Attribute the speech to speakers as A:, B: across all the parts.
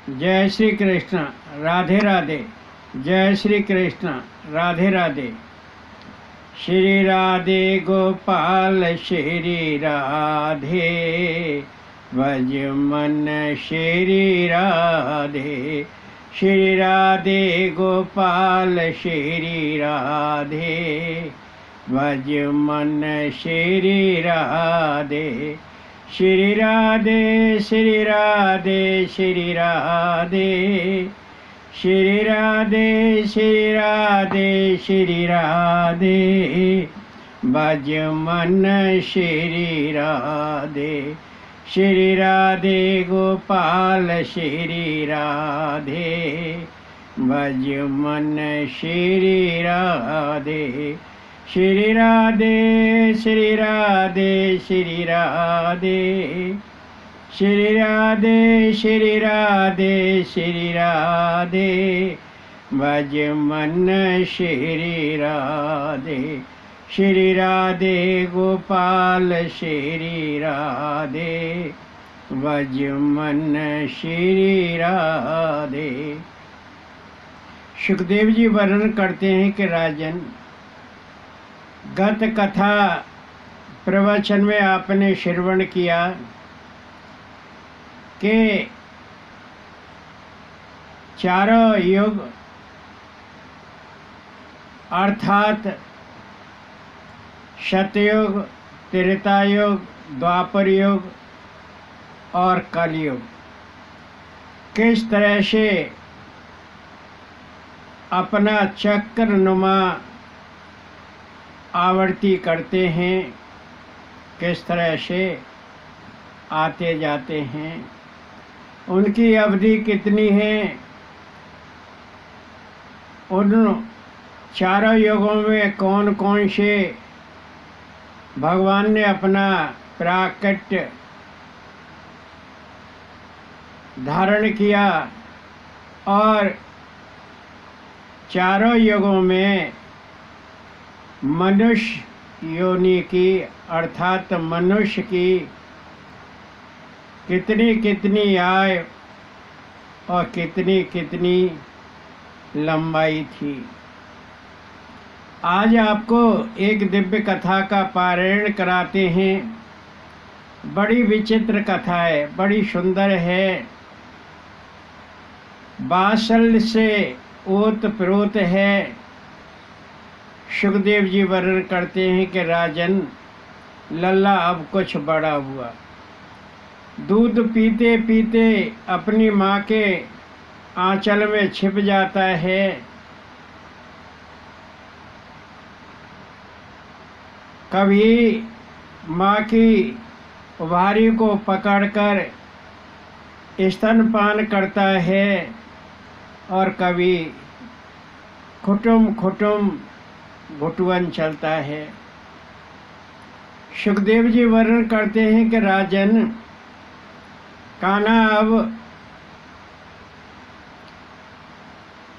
A: जय श्री कृष्ण। राधे राधे। जय श्री कृष्ण। राधे राधे। श्री राधे गोपाल श्री राधे, भज मन श्री राधे। श्री राधे गोपाल श्री राधे, भज मन श्री राधे। श्री राधे श्री राधे श्री राधे। श्री राधे श्री राधे श्री राधे, भज मन श्री राधे। श्री राधे गोपाल श्री राधे, भज मन श्री राधे। श्री राधे श्री राधे श्री राधे। श्री राधे श्री राधे श्री राधे, भज मन श्री राधे। श्री राधे गोपाल श्री राधे, भज मन श्री राधे। सुखदेव जी वर्णन करते हैं कि राजन, गत कथा प्रवचन में आपने श्रवण किया कि चारों युग अर्थात सतयुग, त्रेता युग, द्वापर युग और कलयुग किस तरह से अपना चक्रनुमा आवर्ती करते हैं, किस तरह से आते जाते हैं, उनकी अवधि कितनी है, उन चारों युगों में कौन कौन से भगवान ने अपना प्राकट्य धारण किया, और चारों युगों में मनुष्य योनि की अर्थात मनुष्य की कितनी कितनी आयु और कितनी कितनी लंबाई थी। आज आपको एक दिव्य कथा का पारायण कराते हैं। बड़ी विचित्र कथा है, बड़ी सुंदर है, वात्सल्य से ओत प्रोत है। सुखदेव जी वर्णन करते हैं कि राजन, लल्ला अब कुछ बड़ा हुआ, दूध पीते पीते अपनी माँ के आंचल में छिप जाता है। कभी माँ की उभारी को पकड़कर स्तनपान करता है, और कभी खुटुम खुटुम घुटुवन चलता है। सुखदेव जी वर्णन करते हैं कि राजन, कान्हा अब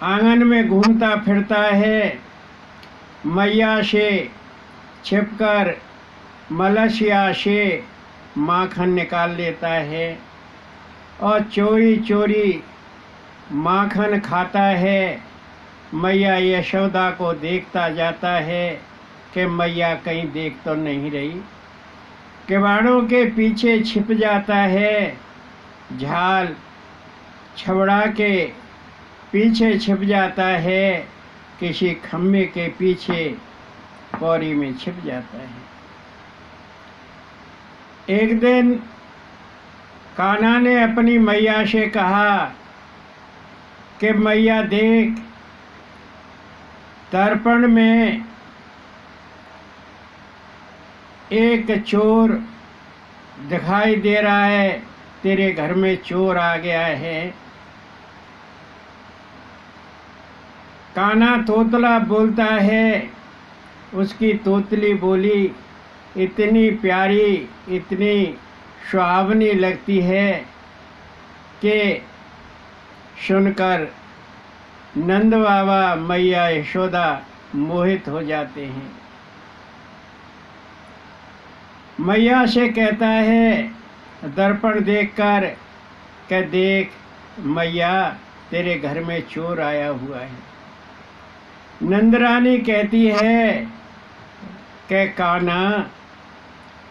A: आंगन में घूमता फिरता है, मैया से छिपकर मलसिया से माखन निकाल लेता है और चोरी चोरी माखन खाता है। मैया यशोदा को देखता जाता है कि मैया कहीं देख तो नहीं रही। किवाड़ों के पीछे छिप जाता है, झाल छबड़ा के पीछे छिप जाता है, किसी खम्भे के पीछे पौड़ी में छिप जाता है। एक दिन कान्हा ने अपनी मैया से कहा कि मैया देख, दर्पण में एक चोर दिखाई दे रहा है, तेरे घर में चोर आ गया है। कान्हा तोतला बोलता है, उसकी तोतली बोली इतनी प्यारी, इतनी सुहावनी लगती है कि सुनकर नंद बाबा, मैया यशोदा मोहित हो जाते हैं। मैया से कहता है दर्पण देखकर कि देख, मैया तेरे घर में चोर आया हुआ है। नंदरानी कहती है कि कान्हा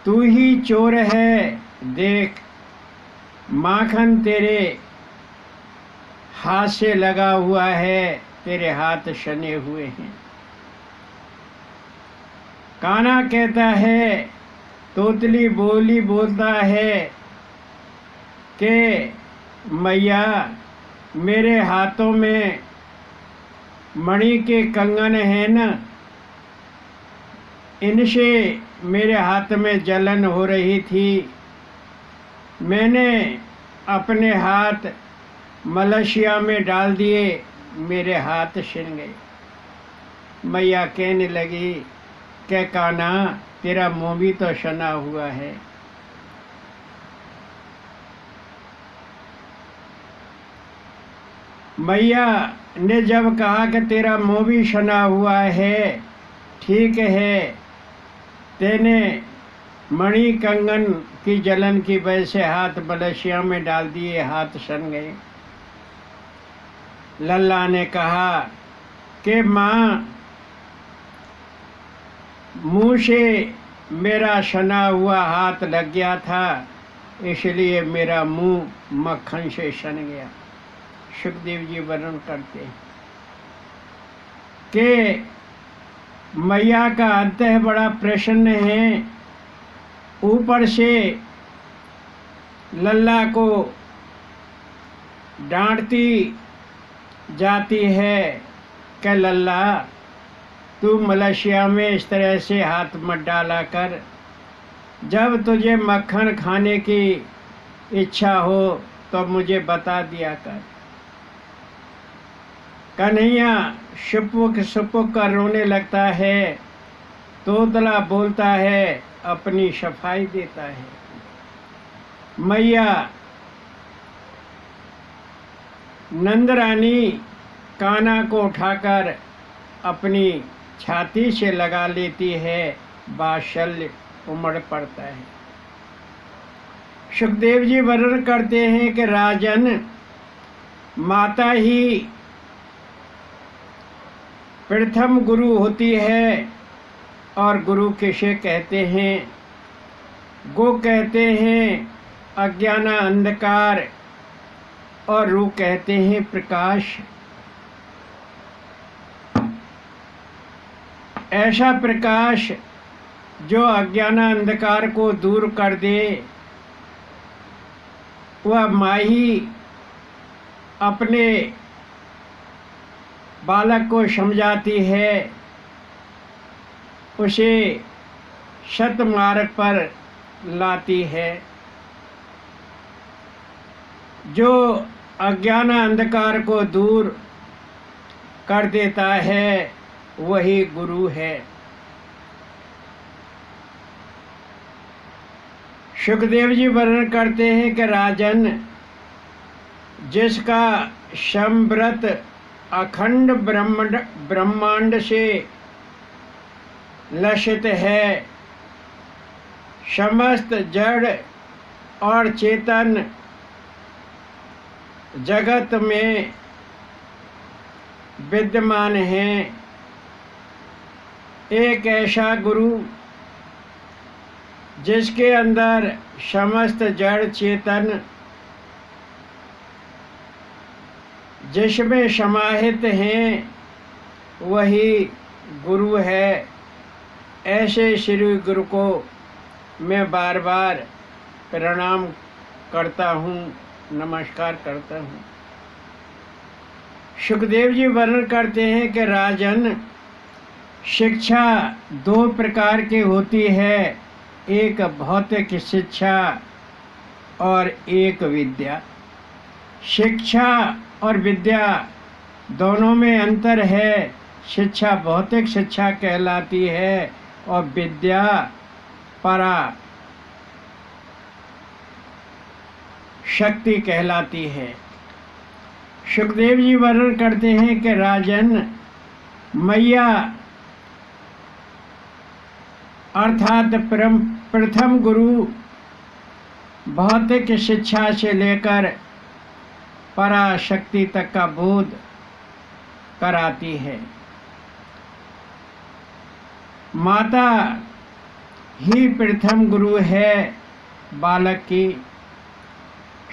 A: तू ही चोर है, देख माखन तेरे हाथ से लगा हुआ है, तेरे हाथ सने हुए हैं। कान्हा कहता है, तोतली बोली बोलता है कि मैया मेरे हाथों में मणि के कंगन है न, इनसे मेरे हाथ में जलन हो रही थी। मैंने अपने हाथ मलसिया में डाल दिए, मेरे हाथ छिन गए। मैया कहने लगी कि कान्हा तेरा मुंह भी तो सना हुआ है। मैया ने जब कहा कि तेरा मुंह भी सना हुआ है, ठीक है, तेने मणि कंगन की जलन की वजह से हाथ मलसिया में डाल दिए, हाथ सन गए। लल्ला ने कहा कि माँ मुंह से मेरा सना हुआ हाथ लग गया था, इसलिए मेरा मुंह मक्खन से सन गया। सुखदेव जी वर्णन करते हैं कि मैया का अंतः बड़ा प्रसन्न है। ऊपर से लल्ला को डांटती जाती है कि लल्ला तू मलसिया में इस तरह से हाथ मत डाला कर, जब तुझे मक्खन खाने की इच्छा हो तो मुझे बता दिया कर। कन्हैया सुपुक सुपुक कर रोने लगता है। तोतला बोलता है, अपनी सफाई देता है। मैया नंदरानी कान्हा को उठाकर अपनी छाती से लगा लेती है, वात्सल्य उमड़ पड़ता है। सुखदेव जी वर्णन करते हैं कि राजन माता ही प्रथम गुरु होती है। और गुरु किसे कहते हैं? गो कहते हैं अज्ञाना अंधकार, और रू कहते हैं प्रकाश। ऐसा प्रकाश जो अज्ञाना अंधकार को दूर कर दे, वह माँ ही अपने बालक को समझाती है, उसे सत मार्ग पर लाती है। जो अज्ञान अंधकार को दूर कर देता है वही गुरु है। सुखदेव जी वर्णन करते हैं कि राजन जिसका संव्रत अखंड ब्रह्मांड से लक्षित है, समस्त जड़ और चेतन जगत में विद्यमान है, एक ऐसा गुरु जिसके अंदर समस्त जड़ चेतन जिसमें समाहित हैं वही गुरु है। ऐसे श्री गुरु को मैं बार बार प्रणाम करता हूँ, नमस्कार करता हूँ। सुखदेव जी वर्णन करते हैं कि राजन शिक्षा दो प्रकार की होती है, एक भौतिक शिक्षा और एक विद्या। शिक्षा और विद्या दोनों में अंतर है। शिक्षा भौतिक शिक्षा कहलाती है और विद्या परा शक्ति कहलाती है। सुखदेव जी वर्णन करते हैं कि राजन मैया अर्थात प्रथम गुरु भौतिक शिक्षा से लेकर पराशक्ति तक का बोध कराती है। माता ही प्रथम गुरु है बालक की।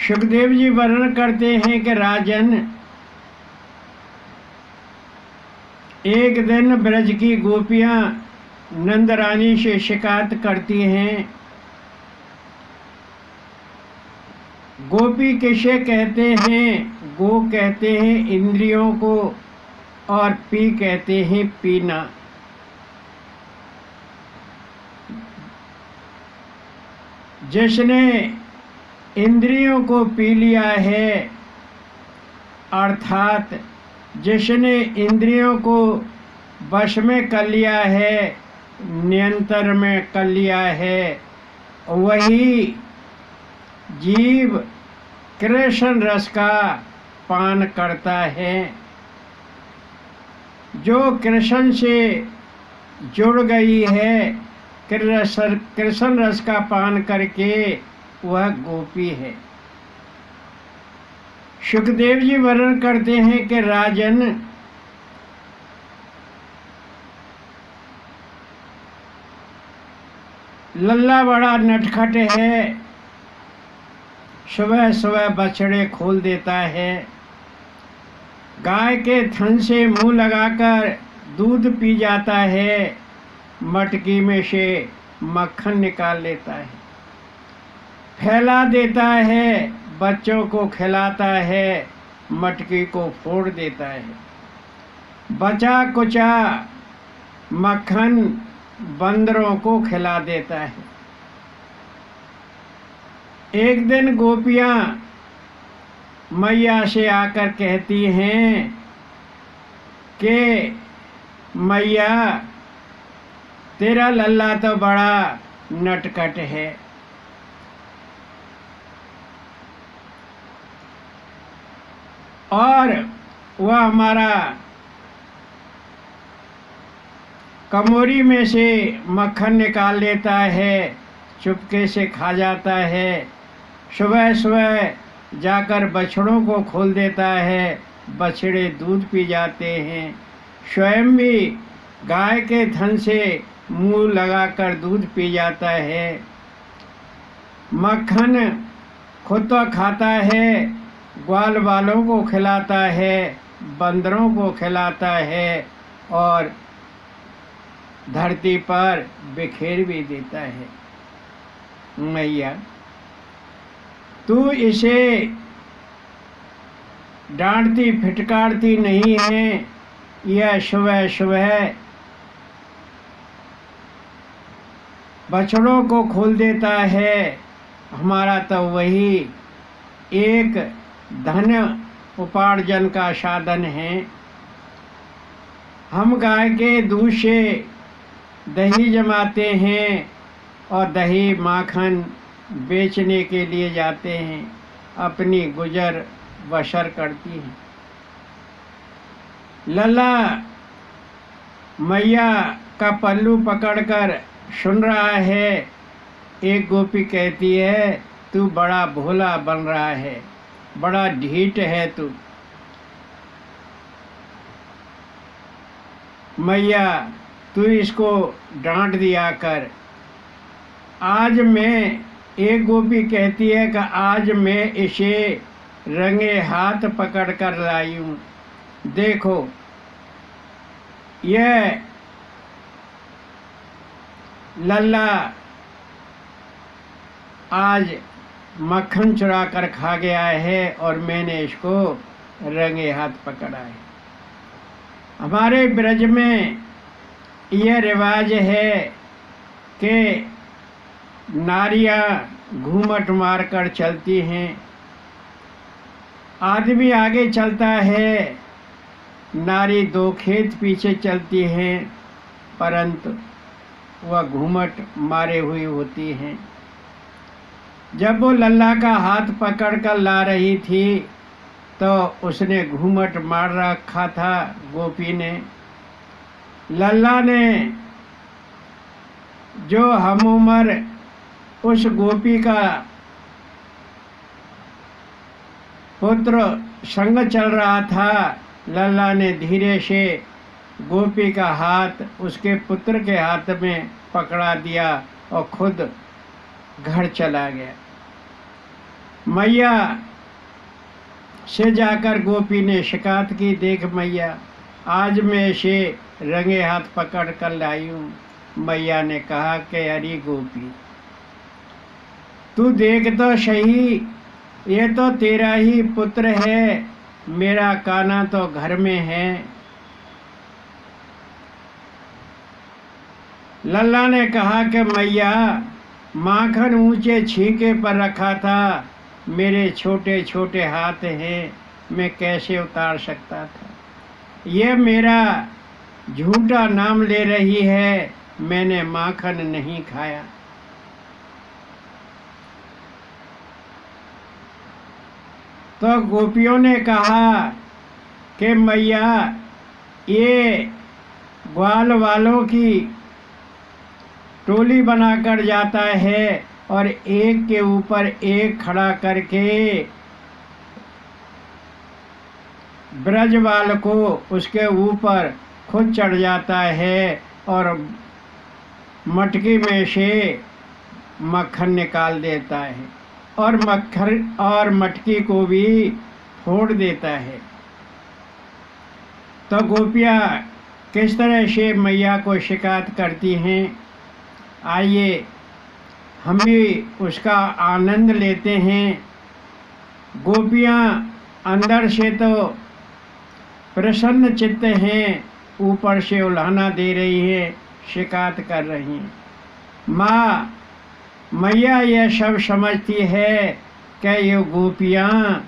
A: सुखदेव जी वर्णन करते हैं कि राजन, एक दिन ब्रज की गोपियां नंद रानी से शिकायत करती हैं। गोपी किसे कहते हैं? गो कहते हैं इंद्रियों को, और पी कहते हैं पीना। जिसने इंद्रियों को पी लिया है, अर्थात जिसने इंद्रियों को वश में कर लिया है, नियंत्रण में कर लिया है, वही जीव कृष्ण रस का पान करता है। जो कृष्ण से जुड़ गई है, कृष्ण रस का पान करके, वह गोपी है। सुखदेव जी वर्णन करते हैं कि राजन, लल्ला बड़ा नटखट है। सुबह सुबह बछड़े खोल देता है। गाय के थन से मुंह लगाकर दूध पी जाता है। मटकी में से मक्खन निकाल लेता है, फैला देता है, बच्चों को खिलाता है, मटकी को फोड़ देता है। बचा कुचा मक्खन बंदरों को खिला देता है। एक दिन गोपियां मैया से आकर कहती हैं कि मैया, तेरा लल्ला तो बड़ा नटखट है। और वह हमारा कमोरी में से मक्खन निकाल लेता है, चुपके से खा जाता है। सुबह सुबह जाकर बछड़ों को खोल देता है, बछड़े दूध पी जाते हैं। स्वयं भी गाय के थन से मुंह लगाकर दूध पी जाता है। मक्खन खुद तो खाता है, ग्वाल वालों को खिलाता है, बंदरों को खिलाता है, और धरती पर बिखेर भी देता है। मैया, तू इसे डांटती फिटकारती नहीं है। यह सुबह सुबह बछड़ों को खोल देता है। हमारा तो वही एक धन उपार्जन का साधन है। हम गाय के दूध से दही जमाते हैं और दही माखन बेचने के लिए जाते हैं, अपनी गुजर बसर करती हैं। लल्ला मैया का पल्लू पकड़कर सुन रहा है। एक गोपी कहती है, तू बड़ा भोला बन रहा है, बड़ा ढीठ है तू। मैया, तू इसको डांट दिया कर। आज मैं, एक गोपी कहती है कि आज मैं इसे रंगे हाथ पकड़ कर लाई हूँ। देखो, यह लल्ला आज मक्खन चुरा कर खा गया है और मैंने इसको रंगे हाथ पकड़ा है। हमारे ब्रज में यह रिवाज है कि नारियां घूमट मारकर चलती हैं। आदमी आगे चलता है, नारी दो खेत पीछे चलती हैं, परंतु वह घूमट मारे हुई होती हैं। जब वो लल्ला का हाथ पकड़कर ला रही थी तो उसने घूमट मार रखा था गोपी ने। लल्ला ने जो हम उम्र उस गोपी का पुत्र संग चल रहा था, लल्ला ने धीरे से गोपी का हाथ उसके पुत्र के हाथ में पकड़ा दिया और खुद घर चला गया। मैया से जाकर गोपी ने शिकायत की, देख मैया, आज मैं इसे रंगे हाथ पकड़ कर लाई हूँ। मैया ने कहा कि अरे गोपी, तू देख तो सही, ये तो तेरा ही पुत्र है, मेरा कान्हा तो घर में है। लल्ला ने कहा कि मैया, माखन ऊंचे छींके पर रखा था, मेरे छोटे छोटे हाथ हैं, मैं कैसे उतार सकता था। ये मेरा झूठा नाम ले रही है, मैंने माखन नहीं खाया। तो गोपियों ने कहा कि मैया, ये ग्वाल वालों की टोली बनाकर जाता है और एक के ऊपर एक खड़ा करके ब्रजवाल को उसके ऊपर खुद चढ़ जाता है और मटकी में से मक्खन निकाल देता है और मटकी को भी फोड़ देता है। तो गोपियाँ किस तरह से मैया को शिकायत करती हैं, आइए हम भी उसका आनंद लेते हैं। गोपियाँ अंदर से तो प्रसन्न चित्त हैं, ऊपर से उल्हाना दे रही है, शिकायत कर रही हैं। माँ, मैया यह सब समझती है कि ये गोपियाँ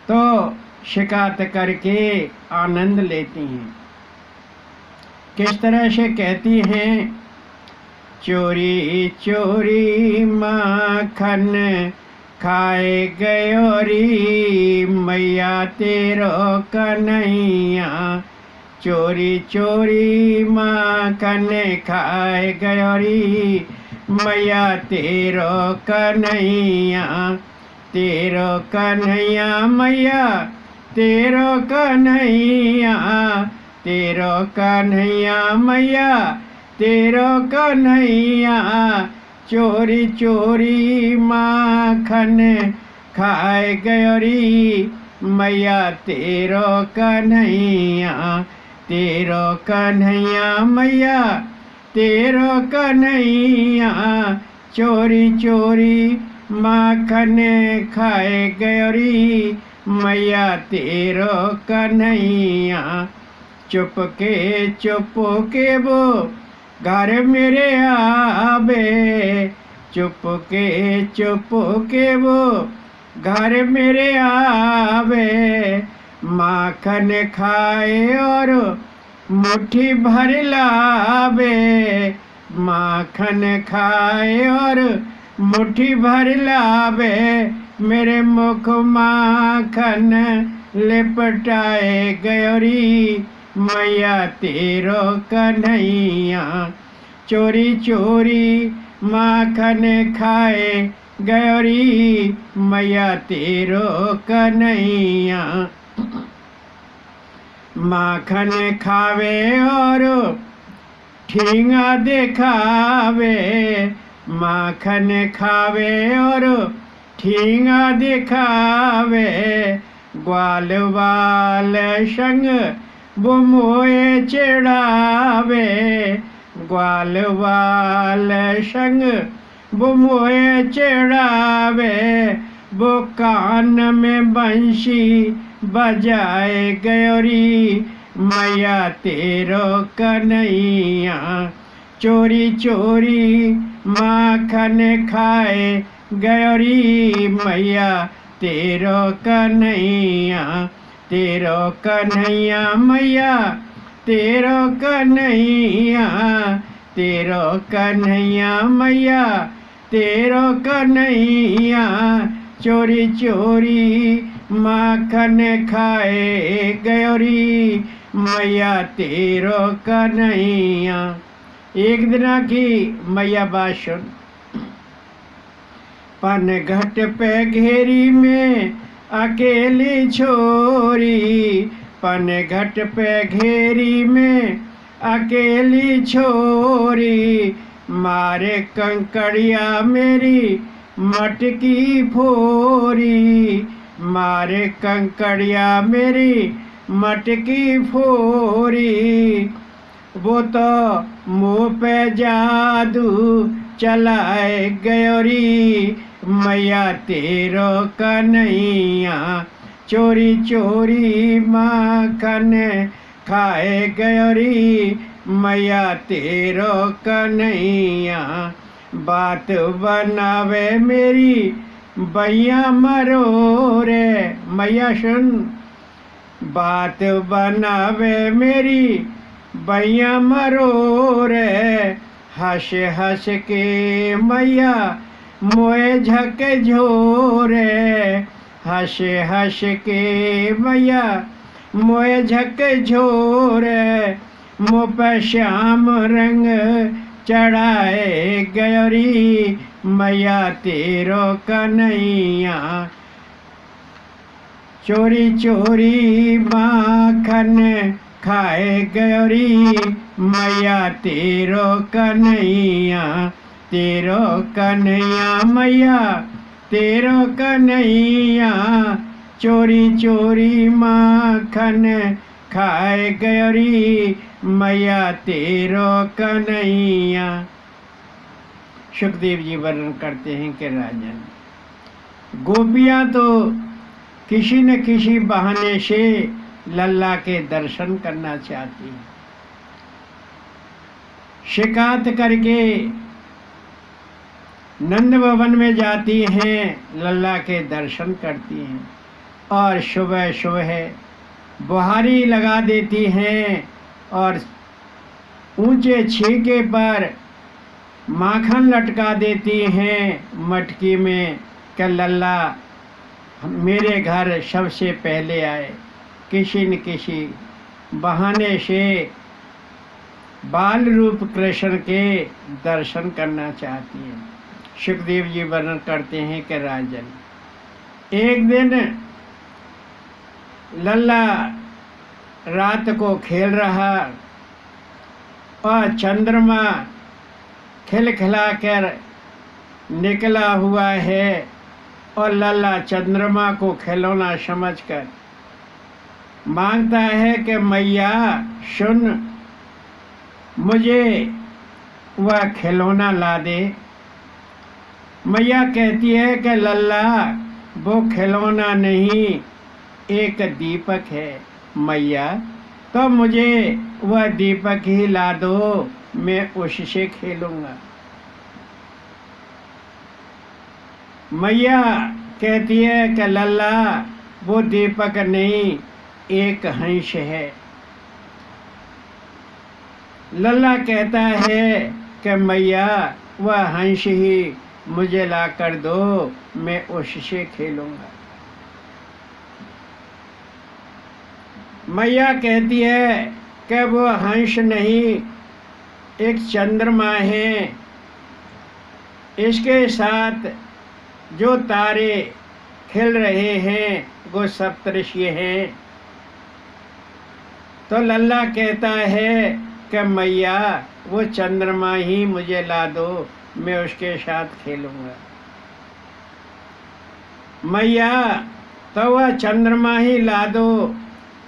A: तो शिकायत करके आनंद लेती हैं। किस तरह से कहती हैं, चोरी चोरी माखन खाए गयोरी, मैया तेरो कन्हैया, चोरी चोरी माखन खाए गयोरी, मैया तेरो कन्हैया, तेरो कन्हैया, मैया तेरो कन्हैया, तेरो कन्हैया, मैया तेरो कन्हैया, चोरी चोरी माखन खाए गयोरी, मैया तेरो कन्हैया, तेरो कन्हैया, मैया तेरो कन्हैया, चोरी चोरी माखन खाए गयोरी, मैया तेरो कन्हैया, चुपके वो घर मेरे आवे, चुपके वो घर मेरे आवे, माखन खाए और मुट्ठी भर लावे, माखन खाए और मुट्ठी भर लावे, मेरे मुख माखन लिपटाए गयोरी, मैया तेरो कन्हैया, चोरी चोरी माखन खाए गयोरी, मैया तेरो कन्हैया, माखन खावे और ठेंगा दिखावे, माखन खावे और ठेंगा दिखावे, ग्वाल वाल संग वो मोए चढ़ावे, ग्वाल वाल संग वो मोए चढ़ावे, वो कान में बंशी बजाए गयोरी, मैया तेरो कन्हैया, चोरी चोरी माखन खाए गयोरी, मैया तेरो कन्हैया, तेरो कन्हैया, मैया तेरो कन्हैया, तेरो कन्हैया, मैया तेरो कन्हैया, चोरी चोरी माखन खाए गयोरी, मैया तेरो कन्हैया। एक दिन की मैया बात सुन, पन घट पे घेरी में अकेली छोरी पन घट पे घेरी में, अकेली छोरी मारे कंकड़िया मेरी मटकी फोरी, मारे कंकड़िया मेरी मटकी फोरी। वो तो मुँह पे जादू चलाए गयोरी, मैया तेरो कन्हैया चोरी चोरी माखन खाए गयोरी, मैया तेरो कन्हैया बात बनावे मेरी बैया मरो रे। मैया सुन, बात बनावे मेरी बैया मरो रे, हंस हंस के मैया मोए झक झोरे, हंस हंस के मैया मोए झक झोरे, मुँह पे श्याम रंग चढ़ाए गयोरी, मैया तेरो कन्हैया चोरी चोरी माखन खाए गयोरी, मैया तेरो कन्हैया, तेरो कन्हैया मैया तेरो कन्हैया चोरी चोरी माखन खाए गयोरी, मैया तेरो कन्हैया। सुखदेव जी वर्णन करते हैं कि राजन, गोपियां तो किसी न किसी बहाने से लल्ला के दर्शन करना चाहती हैं। शिकायत करके नंद भवन में जाती हैं, लल्ला के दर्शन करती हैं और सुबह सुबह बुहारी लगा देती हैं और ऊंचे छीके पर माखन लटका देती हैं मटकी में कि लल्ला मेरे घर सबसे पहले आए। किसी न किसी बहाने से बाल रूप कृष्ण के दर्शन करना चाहती है। सुखदेव जी वर्णन करते हैं कि राजन, एक दिन लल्ला रात को खेल रहा और चंद्रमा खिलखिला कर निकला हुआ है और लल्ला चंद्रमा को खिलौना समझकर मांगता है कि मैया सुन, मुझे वह खिलौना ला दे। मैया कहती है कि लल्ला वो खिलौना नहीं, एक दीपक है। मैया तो मुझे वह दीपक ही ला दो, मैं उससे खेलूंगा। मैया कहती है कि लल्ला वो दीपक नहीं, एक हंस है। लल्ला कहता है कि मैया वह हंस ही मुझे ला कर दो, मैं उससे खेलूंगा। मैया कहती है कि वो हंस नहीं, एक चंद्रमा है, इसके साथ जो तारे खिल रहे हैं वो सप्तऋषि हैं। तो लल्ला कहता है कि मैया वो चंद्रमा ही मुझे ला दो, मैं उसके साथ खेलूंगा। मैया तो वह चंद्रमा ही ला दो,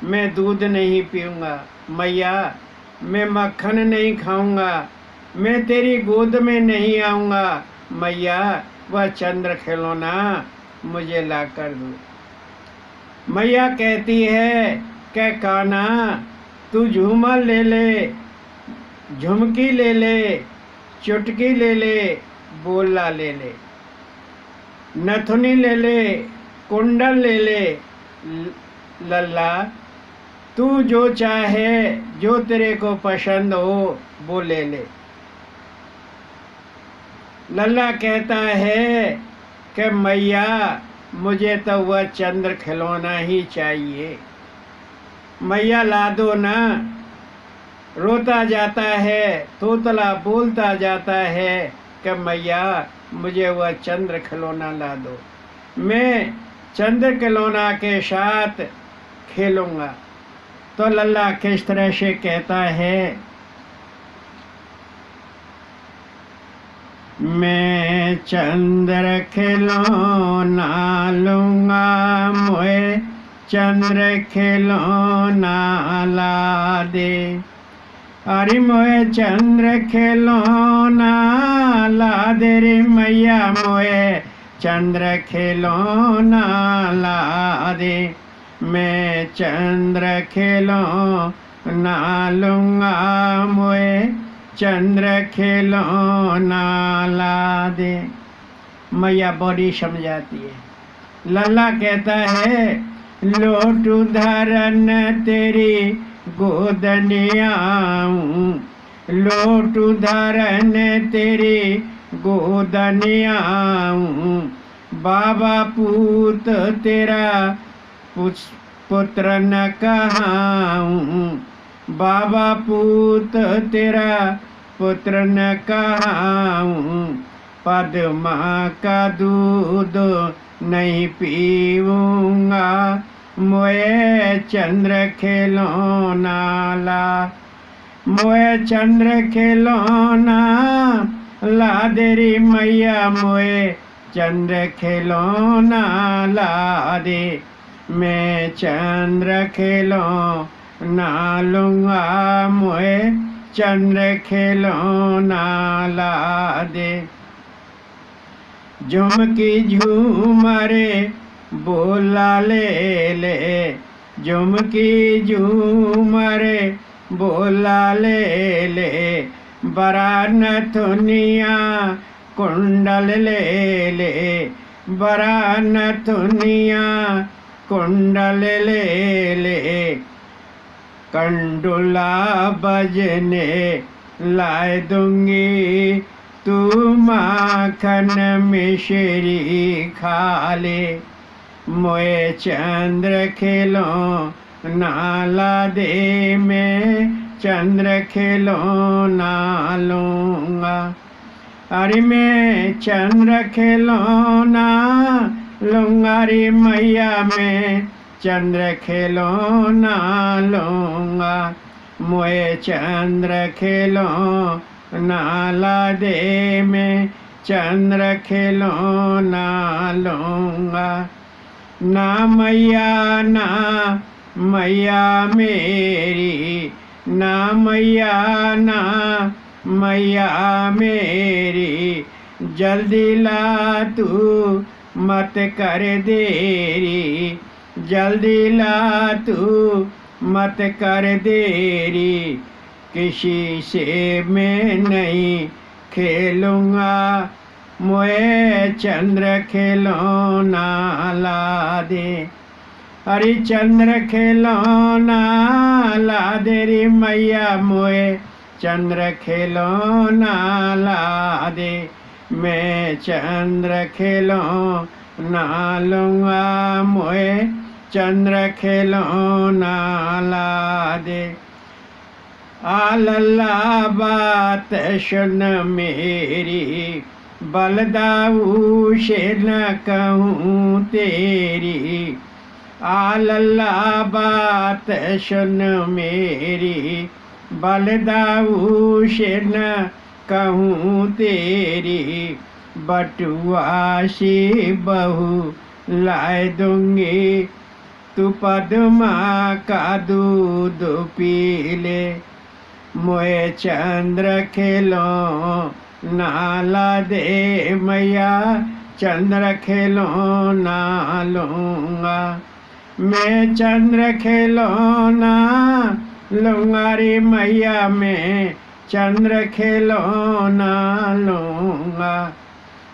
A: मैं दूध नहीं पीऊंगा। मैया मैं मक्खन नहीं खाऊंगा, मैं तेरी गोद में नहीं आऊंगा। मैया वह चंद्र खिलौना मुझे ला कर दो। मैया कहती है कि कान्हा तू झूमर ले ले, झुमकी ले ले, चुटकी ले ले, बोला ले ले, नथुनी ले ले, कुंडल ले ले। लल्ला तू जो चाहे, जो तेरे को पसंद हो वो ले ले। लल्ला कहता है कि मैया मुझे तो वह चंद्र खिलौना ही चाहिए। मैया ला दो ना। रोता जाता है, तोतला बोलता जाता है कि मैया मुझे वह चंद्र खिलौना ला दो, मैं चंद्र खिलौना के साथ खेलूंगा। तो लल्ला किस तरह से कहता है, मैं चंद्र खिलौना लूंगा, मोए चंद्र खिलौना ला दे। अरे मोए चंद्र खिलौना ला दे रे मैया, मोए चंद्र खिलौना ला दे। मैं चंद्र खिलौना लूंगा, मोए चंद्र खिलौना ला दे। मैया बड़ी समझाती है। लल्ला कहता है, लोटू धरन तेरी गोदनिया, लोटू धरन तेरी गोदनिया। बाबा पूत तेरा पुत्र न कहाऊं, बाबा पूत तेरा पुत्र न कहाऊं। पद्मा का दूध नहीं पीऊंगा, मोए चंद्र खिलौना ला, मोए चंद्र खिलौना ला दे रे मैया, मोए चंद्र खिलौना ला दे। मैं चंद्र खिलौना लूंगा, मोए चंद्र खिलौना ला दे। झुमकी झूमरे बोला ले ले, झुमकी झूमरे बोला ले ले। बरा नथुनिया कुंडल ले ले, बरा नथुनिया कुंडल ले ले। कंडुला बजने लाए दूंगी, तू माखन मिश्री खा ले। मोए चंद्र खिलौना ला दे, मैं चंद्र खिलौना लूंगा। अरे मैं चंद्र खिलौना लूंगा रे मैया, मैं चंद्र खिलौना लूंगा। मोए चंद्र खिलौना ला दे, मैं चंद्र खिलौना लूंगा। ना मैया ना मैया मेरी, ना मैया ना मैया मेरी। जल्दी ला तू मत कर देरी, जल्दी ला तू मत कर देरी। किसी से मैं नहीं खेलूंगा, मोए चंद्र खिलौना ला दे। अरे चंद्र खिलौना ला दे रे मैया, मोए चंद्र खिलौना ला दे। मैं चंद्र खिलौना लूंगा, मोए चंद्र खिलौना ला दे। आ लल्ला बात सुन मेरी, बलदाऊ से न कहूँ तेरी। आ लल्ला बात सुन मेरी, बलदाऊ से न कहूँ तेरी। बटुआ सी बहू लाए दूंगी, तू पद्मा का दूध पी ले। मोए चंद्र खिलौना ला दे मैया, चंद्र खिलौना लूंगा। मैं चंद्र खिलौना लूंगा रे मैया, मैं चंद्र खिलौना लूंगा।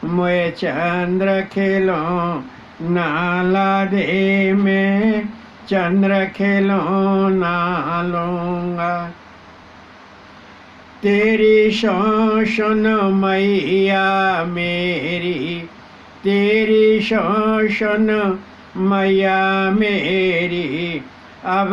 A: मोए चंद्र खिलौना ला दे, मैं चंद्र खिलौना लूंगा। तेरी सुन मैया मेरी, तेरी सुन मैया मेरी। अब